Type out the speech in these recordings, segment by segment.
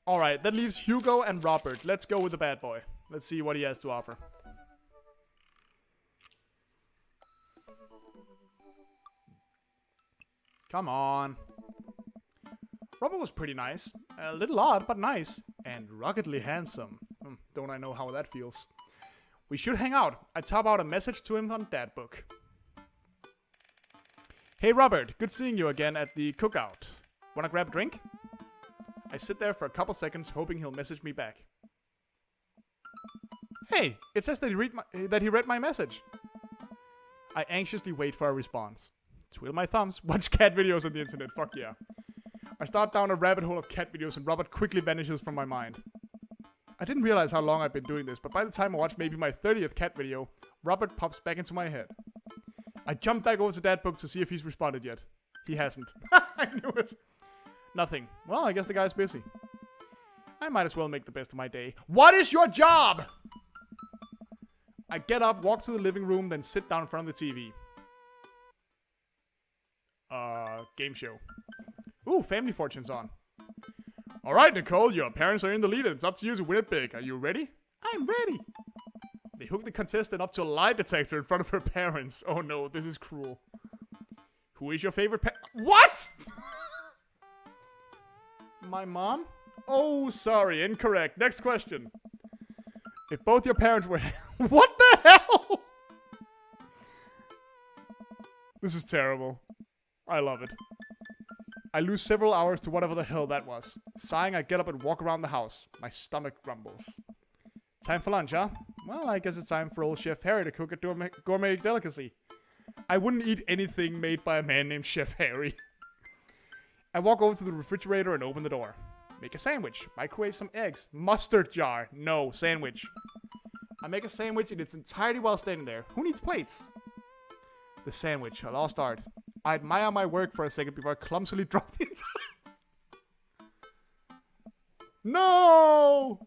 Alright, that leaves Hugo and Robert. Let's go with the bad boy. Let's see what he has to offer. Come on. Robert was pretty nice. A little odd, but nice. And ruggedly handsome. Don't I know how that feels. We should hang out. I type out a message to him on Dadbook. Hey Robert, good seeing you again at the cookout. Wanna grab a drink? I sit there for a couple seconds hoping he'll message me back. Hey, it says that he read my message. I anxiously wait for a response. Twiddle my thumbs, watch cat videos on the internet, fuck yeah. I start down a rabbit hole of cat videos and Robert quickly vanishes from my mind. I didn't realize how long I've been doing this, but by the time I watch maybe my 30th cat video, Robert pops back into my head. I jump back over to Dadbook to see if he's responded yet. He hasn't. I knew it. Nothing. Well, I guess the guy's busy. I might as well make the best of my day. What is your job? I get up, walk to the living room, then sit down in front of the TV. Game show. Ooh, Family Fortune's on. Alright, Nicole, your parents are in the lead and it's up to you to win it big. Are you ready? I'm ready. They hook the contestant up to a lie detector in front of her parents. Oh no, this is cruel. Who is your favorite What?! My mom? Oh, sorry, incorrect. Next question. If both your parents were... What the hell?! This is terrible. I love it. I lose several hours to whatever the hell that was. Sighing, I get up and walk around the house. My stomach grumbles. Time for lunch, huh? Well, I guess it's time for old Chef Harry to cook a gourmet delicacy. I wouldn't eat anything made by a man named Chef Harry. I walk over to the refrigerator and open the door. Make a sandwich. Microwave some eggs. Mustard jar. No, sandwich. I make a sandwich in its entirety while standing there. Who needs plates? The sandwich. A lost art. I admire my work for a second before I clumsily drop the entire... No!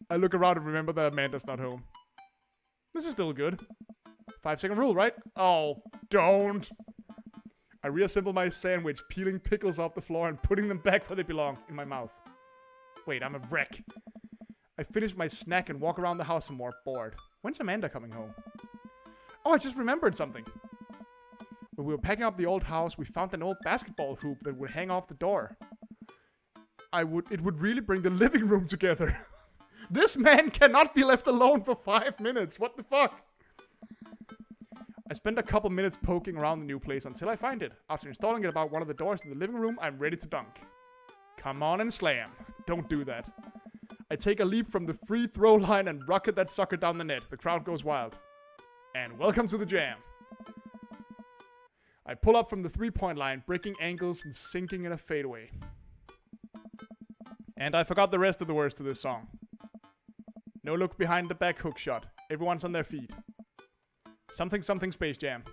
I look around and remember that Amanda's not home. This is still good. 5-second rule, right? Oh, don't. I reassemble my sandwich, peeling pickles off the floor and putting them back where they belong, in my mouth. Wait, I'm a wreck. I finish my snack and walk around the house some more, bored. When's Amanda coming home? Oh, I just remembered something. When we were packing up the old house, we found an old basketball hoop that would hang off the door. It would really bring the living room together. This man cannot be left alone for 5 minutes. What the fuck? I spend a couple minutes poking around the new place until I find it. After installing it about one of the doors in the living room, I'm ready to dunk. Come on and slam. Don't do that. I take a leap from the free throw line and rocket that sucker down the net. The crowd goes wild. And welcome to the jam. I pull up from the three-point line, breaking ankles and sinking in a fadeaway. And I forgot the rest of the words to this song. No look behind the back hook shot. Everyone's on their feet. Something something Space Jam.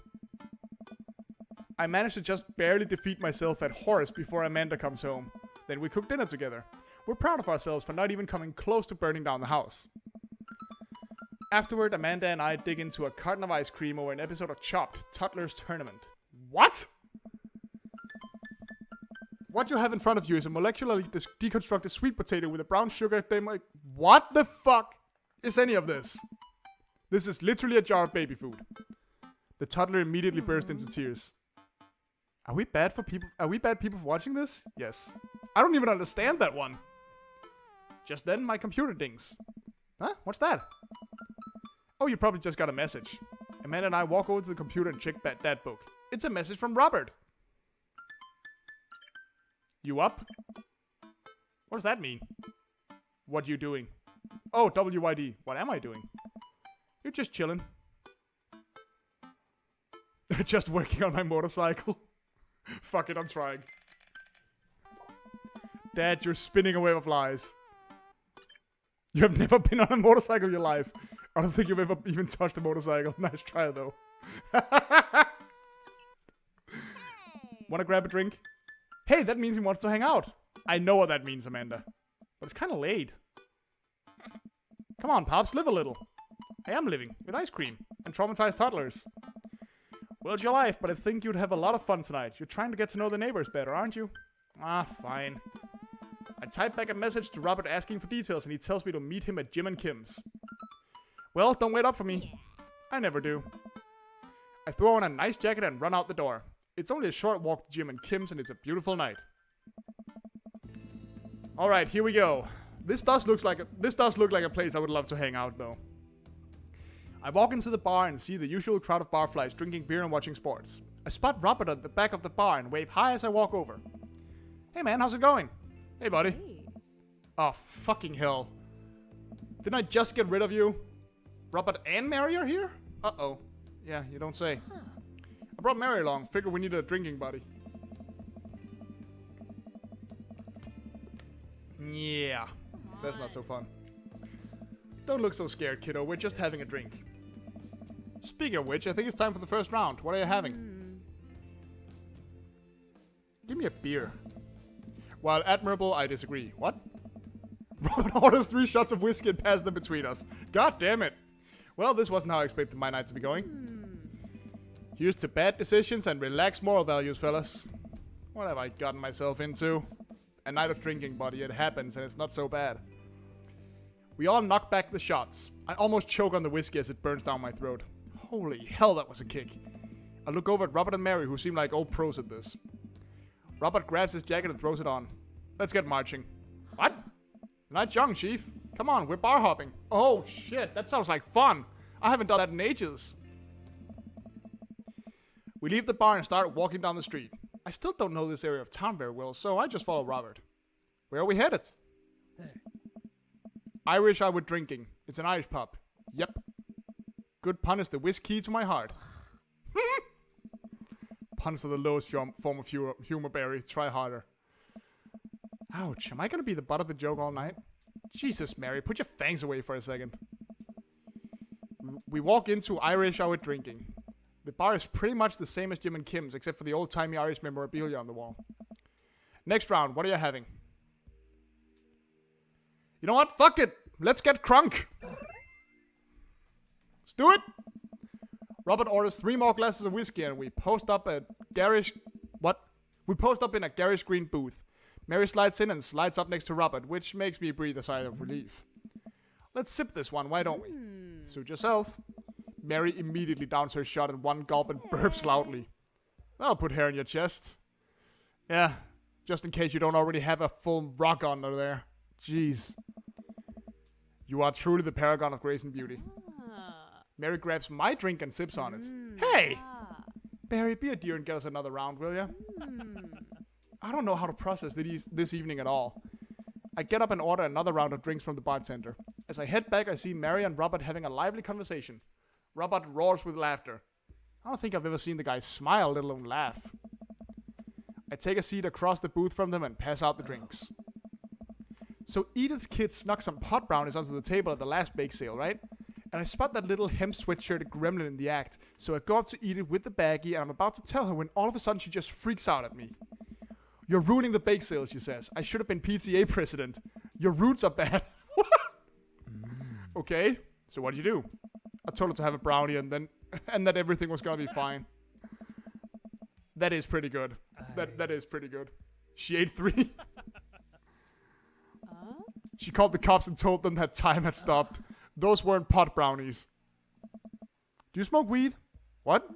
I managed to just barely defeat myself at Horace before Amanda comes home. Then we cook dinner together. We're proud of ourselves for not even coming close to burning down the house. Afterward, Amanda and I dig into a carton of ice cream over an episode of Chopped, Toddler's Tournament. What? What you have in front of you is a molecularly deconstructed sweet potato with a brown sugar What the fuck is any of this? This is literally a jar of baby food. The toddler immediately burst into tears. Are we bad people for watching this? Yes. I don't even understand that one. Just then, my computer dings. Huh? What's that? Oh, you probably just got a message. Amanda and I walk over to the computer and check that book. It's a message from Robert. You up? What does that mean? What you doing? Oh, WYD. What am I doing? You're just chilling. Just working on my motorcycle. Fuck it, I'm trying. Dad, you're spinning a web of lies. You have never been on a motorcycle in your life. I don't think you've ever even touched a motorcycle. Nice try, though. Wanna grab a drink? Hey, that means he wants to hang out. I know what that means, Amanda. But it's kind of late. Come on, Pops, live a little. I am living, with ice cream, and traumatized toddlers. Well, it's your life, but I think you'd have a lot of fun tonight. You're trying to get to know the neighbors better, aren't you? Ah, fine. I type back a message to Robert asking for details, and he tells me to meet him at Jim and Kim's. Well, don't wait up for me. I never do. I throw on a nice jacket and run out the door. It's only a short walk to Jim and Kim's, and it's a beautiful night. Alright, here we go. This does look like a place I would love to hang out, though. I walk into the bar and see the usual crowd of barflies drinking beer and watching sports. I spot Robert at the back of the bar and wave hi as I walk over. Hey man, how's it going? Hey buddy. Hey. Oh, fucking hell. Didn't I just get rid of you? Robert and Mary are here? Uh-oh. Yeah, you don't say. Huh. I brought Mary along. Figure we need a drinking buddy. Yeah. That's not so fun. Don't look so scared, kiddo. We're just having a drink. Speaking of which, I think it's time for the first round. What are you having? Give me a beer. While admirable, I disagree. What? Robert orders 3 shots of whiskey and passes them between us. God damn it. Well, this wasn't how I expected my night to be going. Here's to bad decisions and relaxed moral values, fellas. What have I gotten myself into? A night of drinking, buddy. It happens, and it's not so bad. We all knock back the shots. I almost choke on the whiskey as it burns down my throat. Holy hell, that was a kick. I look over at Robert and Mary, who seem like old pros at this. Robert grabs his jacket and throws it on. Let's get marching. What? You're not young, Chief. Come on, we're bar hopping. Oh, shit, that sounds like fun. I haven't done that in ages. We leave the bar and start walking down the street. I still don't know this area of town very well, so I just follow Robert. Where are we headed? Irish I were drinking. It's an Irish pub. Yep. Good pun is the whiskey to my heart. Puns are the lowest form of humor, Barry. Try harder. Ouch. Am I gonna be the butt of the joke all night? Jesus, Mary. Put your fangs away for a second. We walk into Irish I were drinking. The bar is pretty much the same as Jim and Kim's, except for the old-timey Irish memorabilia on the wall. Next round. What are you having? You know what? Fuck it. Let's get crunk. Let's do it. Robert orders 3 more glasses of whiskey and we post up a garish... What? We post up in a garish green booth. Mary slides in and slides up next to Robert, which makes me breathe a sigh of relief. Let's sip this one, why don't we? Suit yourself. Mary immediately downs her shot in one gulp and burps loudly. I'll put hair in your chest. Yeah, just in case you don't already have a full rock under there. Jeez. You are truly the paragon of grace and beauty. Mary grabs my drink and sips on it. Hey! Barry, be a dear and get us another round, will ya? I don't know how to process this evening at all. I get up and order another round of drinks from the bartender. As I head back, I see Mary and Robert having a lively conversation. Robert roars with laughter. I don't think I've ever seen the guy smile, let alone laugh. I take a seat across the booth from them and pass out the drinks. So Edith's kid snuck some pot brownies onto the table at the last bake sale, right? And I spot that little hemp sweatshirt gremlin in the act, so I go up to Edith with the baggie and I'm about to tell her when all of a sudden she just freaks out at me. You're ruining the bake sale, she says. I should have been PTA president. Your roots are bad. Okay, so what do? I told her to have a brownie and that everything was gonna be fine. That is pretty good. That is pretty good. She ate 3. She called the cops and told them that time had stopped. Those weren't pot brownies. Do you smoke weed? What?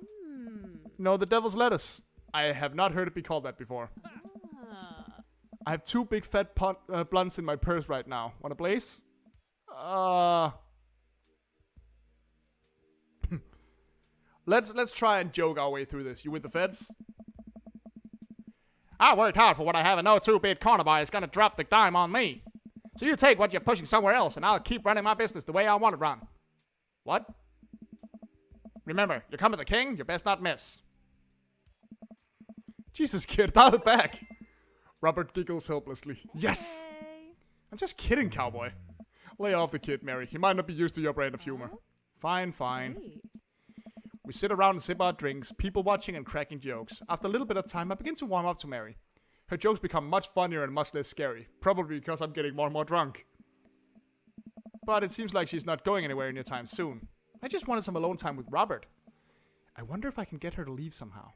No, the devil's lettuce. I have not heard it be called that before. I have 2 big fat blunts in my purse right now. Want a blaze? Let's try and joke our way through this. You with the feds? I worked hard for what I have, and no 2-bit corner buy is gonna drop the dime on me. So you take what you're pushing somewhere else, and I'll keep running my business the way I want it run. What? Remember, you come to the king, you best not miss. Jesus, kid, dial it back. Robert giggles helplessly. Yes! I'm just kidding, cowboy. Lay off the kid, Mary. He might not be used to your brand of humor. Fine, fine. We sit around and sip our drinks, people watching and cracking jokes. After a little bit of time, I begin to warm up to Mary. Her jokes become much funnier and much less scary. Probably because I'm getting more and more drunk. But it seems like she's not going anywhere anytime soon. I just wanted some alone time with Robert. I wonder if I can get her to leave somehow.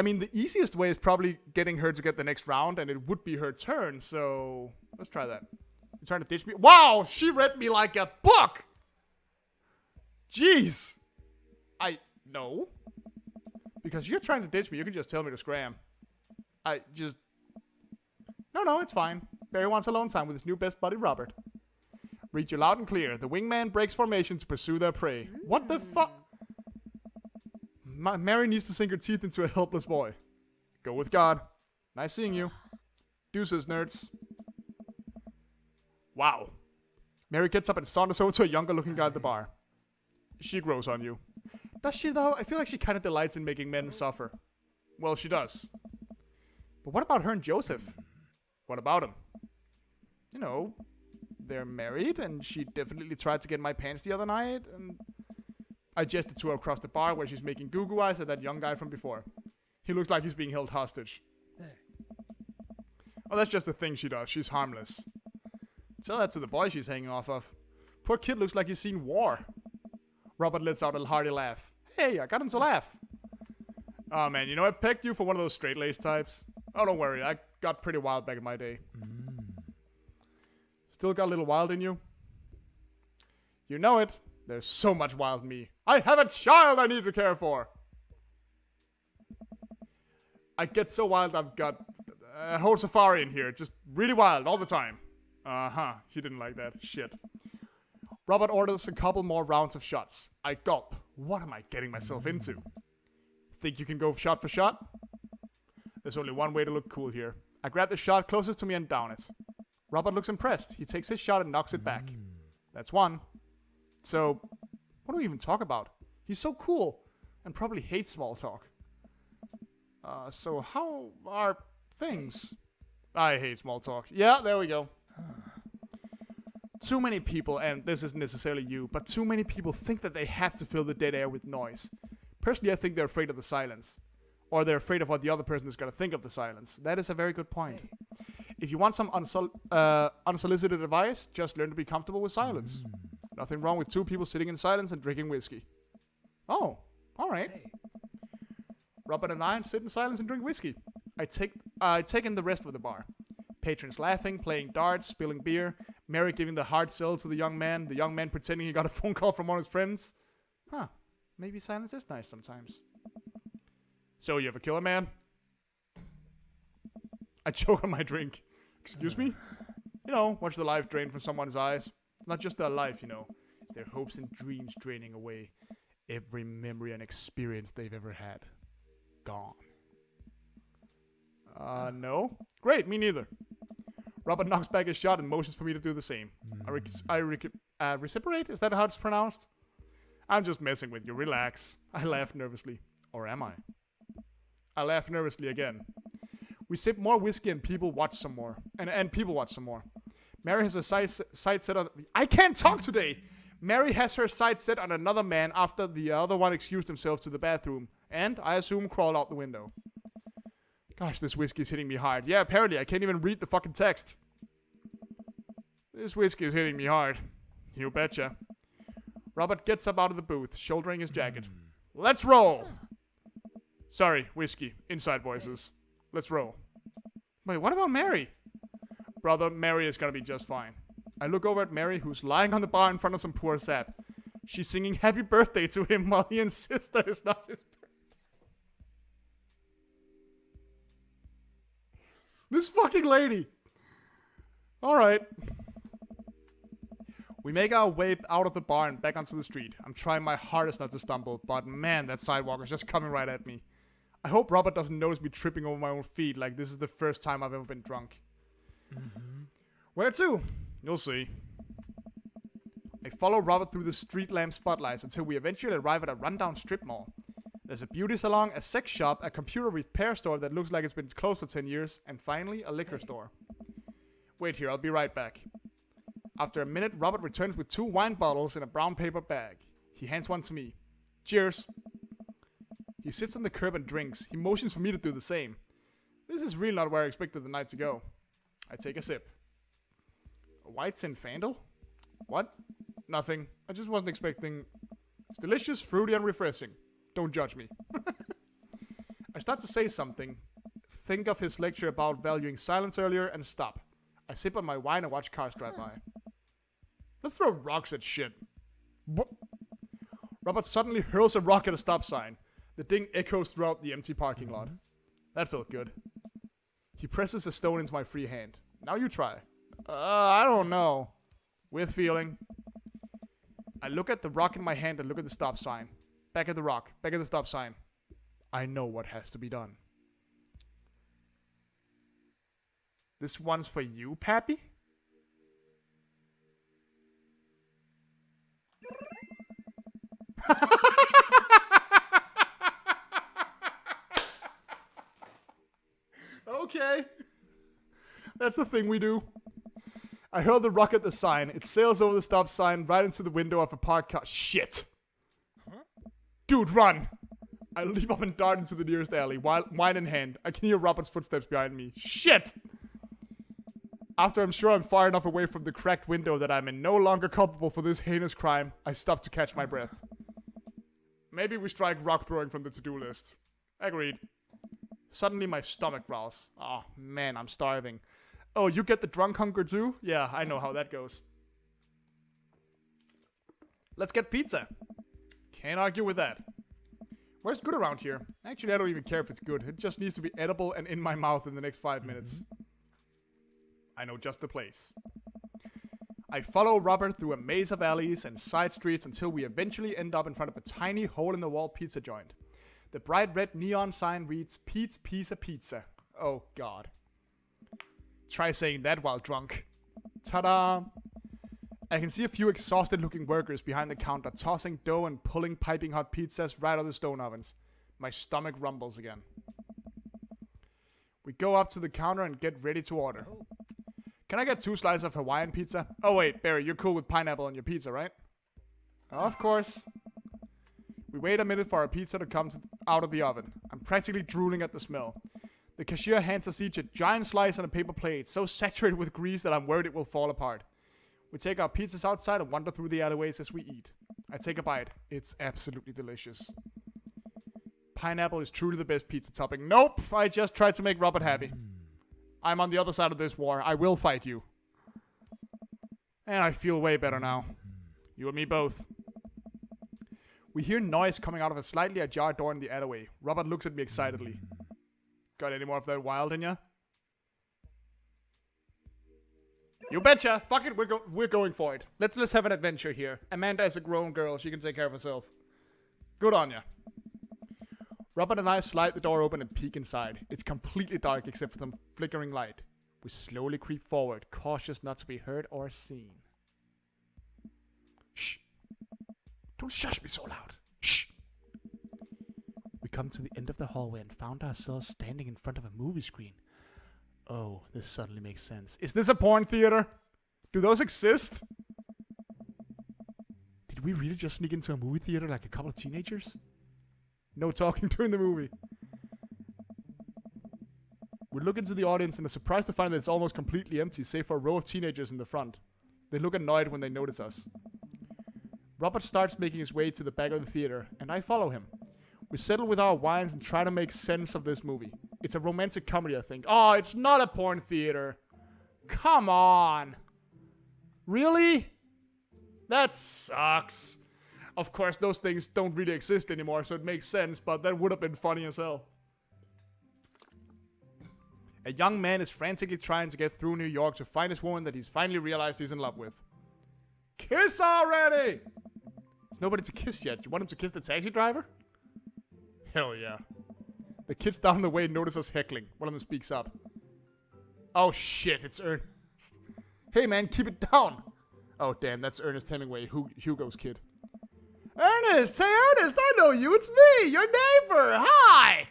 I mean, the easiest way is probably getting her to get the next round, and it would be her turn, so let's try that. You trying to ditch me? Wow, she read me like a book! Jeez! No. Because you're trying to ditch me, you can just tell me to scram. No, it's fine. Barry wants alone time with his new best buddy, Robert. Read you loud and clear. The wingman breaks formation to pursue their prey. What the fuck? Mary needs to sink her teeth into a helpless boy. Go with God. Nice seeing you. Deuces, nerds. Wow. Mary gets up and saunters over to a younger-looking guy at the bar. She grows on you. Does she, though? I feel like she kind of delights in making men suffer. Well, she does. But what about her and Joseph? What about him? You know, they're married, and she definitely tried to get my pants the other night, and I gestured to her across the bar where she's making goo-goo eyes at that young guy from before. He looks like he's being held hostage. Oh, that's just a thing she does. She's harmless. Tell that to the boy she's hanging off of. Poor kid looks like he's seen war. Robert lets out a hearty laugh. Hey, I got him to laugh. Oh, man, you know, I pegged you for one of those straight-laced types. Oh, don't worry. I got pretty wild back in my day. Still got a little wild in you? You know it. There's so much wild in me. I have a child I need to care for. I get so wild I've got a whole safari in here. Just really wild all the time. Uh-huh. He didn't like that. Shit. Robert orders a couple more rounds of shots. I gulp. What am I getting myself into? Think you can go shot for shot? There's only one way to look cool here. I grab the shot closest to me and down it. Robert looks impressed. He takes his shot and knocks it back. That's one. So, what do we even talk about? He's so cool and probably hates small talk. So how are things? I hate small talk. Yeah, there we go. Too many people, and this isn't necessarily you, but too many people think that they have to fill the dead air with noise. Personally, I think they're afraid of the silence. Or they're afraid of what the other person is going to think of the silence. That is a very good point. If you want some unsolicited advice, just learn to be comfortable with silence. Nothing wrong with two people sitting in silence and drinking whiskey. Oh, alright. Robert and I sit in silence and drink whiskey. I take in the rest of the bar. Patrons laughing, playing darts, spilling beer. Mary giving the hard sell to the young man pretending he got a phone call from one of his friends. Huh, maybe silence is nice sometimes. So, you ever kill a man? I choke on my drink. Excuse me? You know, watch the life drain from someone's eyes. Not just their life, you know. It's their hopes and dreams draining away. Every memory and experience they've ever had. Gone. No? Great, me neither. Robert knocks back his shot and motions for me to do the same. Reciprocate? Is that how it's pronounced? I'm just messing with you. Relax. I laugh nervously. Or am I? I laugh nervously again. We sip more whiskey and people watch some more. And people watch some more. Mary has her sight set on... I can't talk today! Mary has her sight set on another man after the other one excused himself to the bathroom. And, I assume, crawled out the window. Gosh, this whiskey is hitting me hard. Yeah, apparently, I can't even read the fucking text. This whiskey is hitting me hard. You betcha. Robert gets up out of the booth, shouldering his jacket. Let's roll! Sorry, whiskey. Inside voices. Let's roll. Wait, what about Mary? Brother, Mary is gonna be just fine. I look over at Mary, who's lying on the bar in front of some poor sap. She's singing happy birthday to him while he insists that it's not his birthday. This fucking lady! Alright. We make our way out of the bar and back onto the street. I'm trying my hardest not to stumble, but man, that sidewalk is just coming right at me. I hope Robert doesn't notice me tripping over my own feet like this is the first time I've ever been drunk. Where to? You'll see. I follow Robert through the street lamp spotlights until we eventually arrive at a rundown strip mall. There's a beauty salon, a sex shop, a computer repair store that looks like it's been closed for 10 years, and finally, a liquor store. Wait here, I'll be right back. After a minute, Robert returns with 2 wine bottles in a brown paper bag. He hands one to me. Cheers. He sits on the curb and drinks. He motions for me to do the same. This is really not where I expected the night to go. I take a sip. A white Zinfandel? What? Nothing. I just wasn't expecting... It's delicious, fruity, and refreshing. Don't judge me. I start to say something. Think of his lecture about valuing silence earlier and stop. I sip on my wine and watch cars drive by. Let's throw rocks at shit. What? Robert suddenly hurls a rock at a stop sign. The ding echoes throughout the empty parking lot. That felt good. He presses a stone into my free hand. Now you try. I don't know. With feeling. I look at the rock in my hand and look at the stop sign. Back at the rock. Back at the stop sign. I know what has to be done. This one's for you, Pappy? Okay. That's the thing we do. I hurl the rock at the sign. It sails over the stop sign right into the window of a parked car. Shit. Huh? Dude, run. I leap up and dart into the nearest alley, wine in hand. I can hear Robert's footsteps behind me. Shit! After I'm sure I'm far enough away from the cracked window that I'm no longer culpable for this heinous crime, I stop to catch my breath. Maybe we strike rock throwing from the to-do list. Agreed. Suddenly my stomach growls. Oh man, I'm starving. Oh, you get the drunk hunger too? Yeah, I know how that goes. Let's get pizza. Can't argue with that. Where's good around here? Actually, I don't even care if it's good. It just needs to be edible and in my mouth in the next 5 minutes. I know just the place. I follow Robert through a maze of alleys and side streets until we eventually end up in front of a tiny hole-in-the-wall pizza joint. The bright red neon sign reads, Pete's Pizza Pizza. Oh, God. Try saying that while drunk. Ta-da! I can see a few exhausted-looking workers behind the counter tossing dough and pulling piping hot pizzas right out of the stone ovens. My stomach rumbles again. We go up to the counter and get ready to order. Can I get 2 slices of Hawaiian pizza? Oh wait, Barry, you're cool with pineapple on your pizza, right? Of course. We wait a minute for our pizza to come out of the oven. I'm practically drooling at the smell. The cashier hands us each a giant slice on a paper plate, so saturated with grease that I'm worried it will fall apart. We take our pizzas outside and wander through the alleyways as we eat. I take a bite. It's absolutely delicious. Pineapple is truly the best pizza topping. Nope, I just tried to make Robert happy. I'm on the other side of this war. I will fight you. And I feel way better now. You and me both. We hear noise coming out of a slightly ajar door in the alleyway. Robert looks at me excitedly. Got any more of that wild in ya? You betcha! Fuck it, we're going for it. Let's have an adventure here. Amanda is a grown girl. She can take care of herself. Good on ya. Robert and I slide the door open and peek inside. It's completely dark except for some flickering light. We slowly creep forward, cautious not to be heard or seen. Shh! Don't shush me so loud. Shh! We come to the end of the hallway and found ourselves standing in front of a movie screen. Oh, this suddenly makes sense. Is this a porn theater? Do those exist? Did we really just sneak into a movie theater like a couple of teenagers? No talking during the movie. We look into the audience and are surprised to find that it's almost completely empty, save for a row of teenagers in the front. They look annoyed when they notice us. Robert starts making his way to the back of the theater, and I follow him. We settle with our wines and try to make sense of this movie. It's a romantic comedy, I think. Oh, it's not a porn theater. Come on. Really? That sucks. Of course, those things don't really exist anymore, so it makes sense, but that would have been funny as hell. A young man is frantically trying to get through New York to find his woman that he's finally realized he's in love with. Kiss already! There's nobody to kiss yet. You want him to kiss the taxi driver? Hell yeah. The kids down the way notice us heckling. One of them speaks up. Oh shit, it's Ernest. Hey man, keep it down. Oh damn, that's Ernest Hemingway, Hugo's kid. Ernest! Hey Ernest, I know you. It's me, your neighbor. Hi!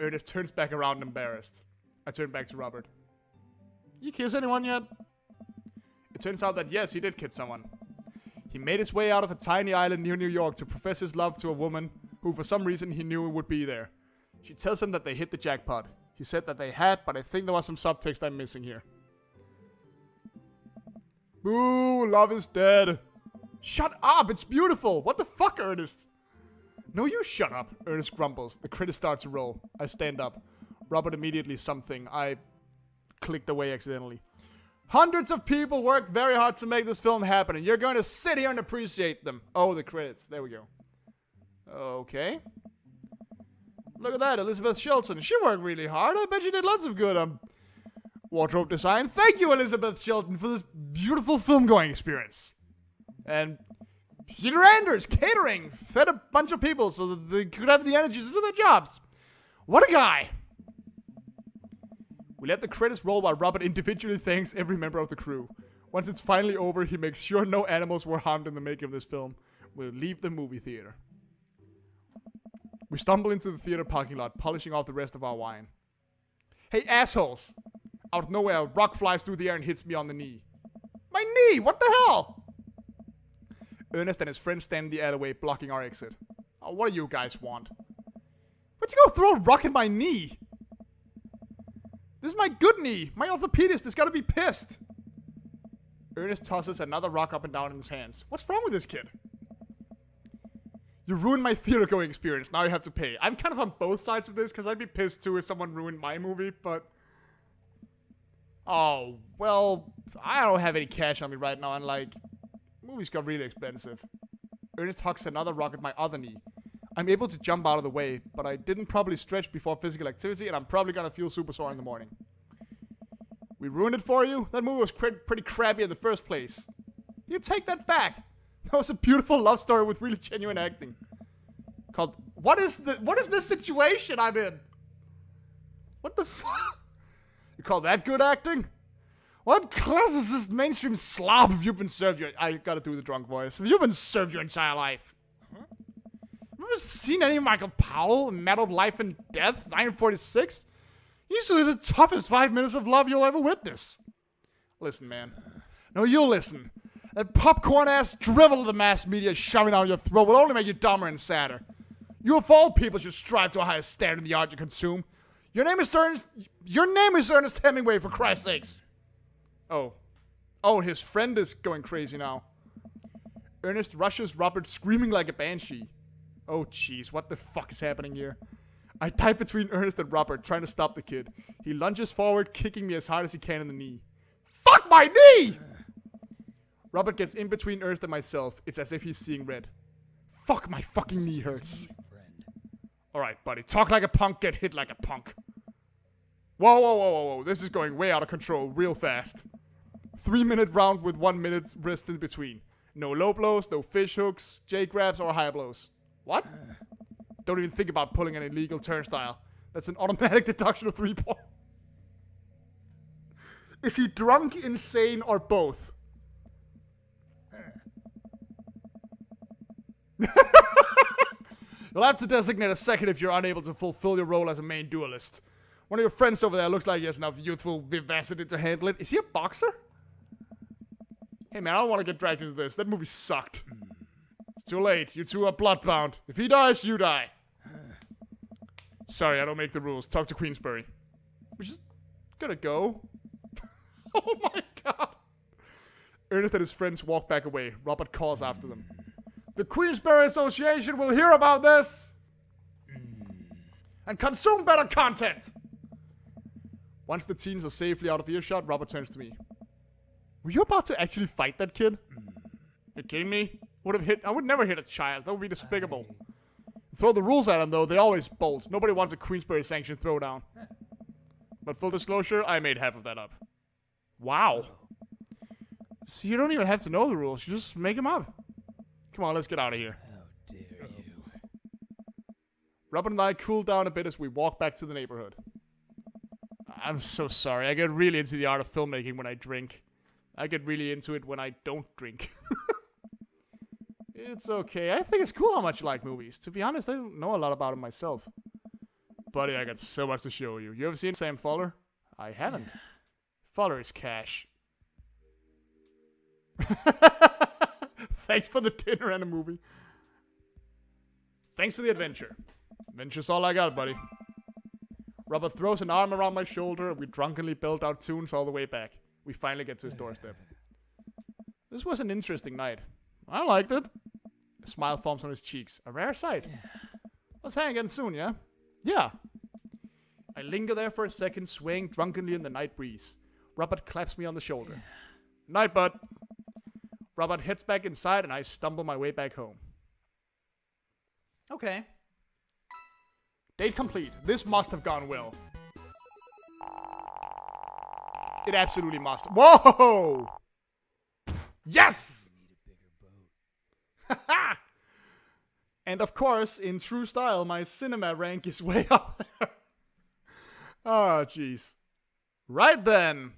Ernest turns back around embarrassed. I turn back to Robert. You kiss anyone yet? It turns out that yes, he did kiss someone. He made his way out of a tiny island near New York to profess his love to a woman who for some reason he knew would be there. She tells him that they hit the jackpot. He said that they had, but I think there was some subtext I'm missing here. Boo, love is dead. Shut up, it's beautiful. What the fuck, Ernest? No, you shut up, Ernest grumbles. The critter starts to roll. I stand up. Robert immediately something. I clicked away accidentally. Hundreds of people worked very hard to make this film happen, and you're going to sit here and appreciate them. Oh, the credits. There we go. Okay. Look at that, Elizabeth Shelton. She worked really hard. I bet she did lots of good wardrobe design. Thank you, Elizabeth Shelton, for this beautiful film-going experience. And Peter Anders, catering, fed a bunch of people so that they could have the energy to do their jobs. What a guy. We let the credits roll while Robert individually thanks every member of the crew. Once it's finally over, he makes sure no animals were harmed in the making of this film. We'll leave the movie theater. We stumble into the theater parking lot, polishing off the rest of our wine. Hey, assholes! Out of nowhere, a rock flies through the air and hits me on the knee. My knee! What the hell? Ernest and his friends stand in the alleyway, blocking our exit. Oh, what do you guys want? Why'd you go throw a rock in my knee? This is my good knee. My orthopedist is gonna be pissed. Ernest tosses another rock up and down in his hands. What's wrong with this kid? You ruined my theater-going experience. Now you have to pay. I'm kind of on both sides of this, because I'd be pissed too if someone ruined my movie, but... Oh, well, I don't have any cash on me right now, and like... Movies got really expensive. Ernest hucks another rock at my other knee. I'm able to jump out of the way, but I didn't probably stretch before physical activity, and I'm probably gonna feel super sore in the morning. We ruined it for you? That movie was pretty crappy in the first place. You take that back. That was a beautiful love story with really genuine acting. Called, what is this situation I'm in? What the fuck? You call that good acting? What classicist mainstream slob have you been served your... I gotta do the drunk voice. Have you been served your entire life? Huh? Have you ever seen any Michael Powell, Metal Life and Death, 1946? Usually the toughest 5 minutes of love you'll ever witness. Listen, man. No, you'll listen. That popcorn-ass drivel of the mass media shoving down your throat will only make you dumber and sadder. You of all people should strive to a higher standard in the art you consume. Your name is Ernest Hemingway, for Christ's sakes. Oh. Oh, his friend is going crazy now. Ernest rushes Robert screaming like a banshee. Oh, jeez, what the fuck is happening here? I dive between Ernest and Robert, trying to stop the kid. He lunges forward, kicking me as hard as he can in the knee. Fuck my knee! Robert gets in between Ernest and myself. It's as if he's seeing red. Fuck, my fucking knee hurts. Alright, buddy. Talk like a punk, get hit like a punk. Whoa, whoa, whoa, whoa, whoa. This is going way out of control real fast. 3-minute round with 1 minute rest in between. No low blows, no fish hooks, J grabs, or high blows. What? Don't even think about pulling an illegal turnstile. That's an automatic deduction of 3 points. Is he drunk, insane, or both? You'll have to designate a second if you're unable to fulfill your role as a main duelist. One of your friends over there looks like he has enough youthful vivacity to handle it. Is he a boxer? Hey man, I don't want to get dragged into this. That movie sucked. It's too late. You two are bloodbound. If he dies, you die. Sorry, I don't make the rules. Talk to Queensbury. We're just gonna go. Oh my god. Ernest and his friends walk back away. Robert calls after them. The Queensbury Association will hear about this and consume better content. Once the teens are safely out of earshot, Robert turns to me. Were you about to actually fight that kid? You kidding me? I would never hit a child. That would be despicable. Throw the rules at them though, they always bolt. Nobody wants a Queensbury sanctioned throwdown. But full disclosure, I made half of that up. Wow. So you don't even have to know the rules, you just make them up. Come on, let's get out of here. How dare you. Robert and I cool down a bit as we walk back to the neighborhood. I'm so sorry. I get really into the art of filmmaking when I drink. I get really into it when I don't drink. It's okay. I think it's cool how much you like movies. To be honest, I don't know a lot about them myself. Buddy, I got so much to show you. You ever seen Sam Fuller? I haven't. Fuller is cash. Thanks for the dinner and a movie. Thanks for the adventure. Adventure's all I got, buddy. Robert throws an arm around my shoulder and we drunkenly belt out tunes all the way back. We finally get to his doorstep. This was an interesting night. I liked it. A smile forms on his cheeks. A rare sight. Let's hang again soon, yeah? Yeah. I linger there for a second, swaying drunkenly in the night breeze. Robert claps me on the shoulder. Night, bud. Robert heads back inside and I stumble my way back home. Okay. Date complete. This must have gone well. It absolutely must. Whoa! Yes! And of course, in true style, my cinema rank is way up there. Oh, jeez. Right then.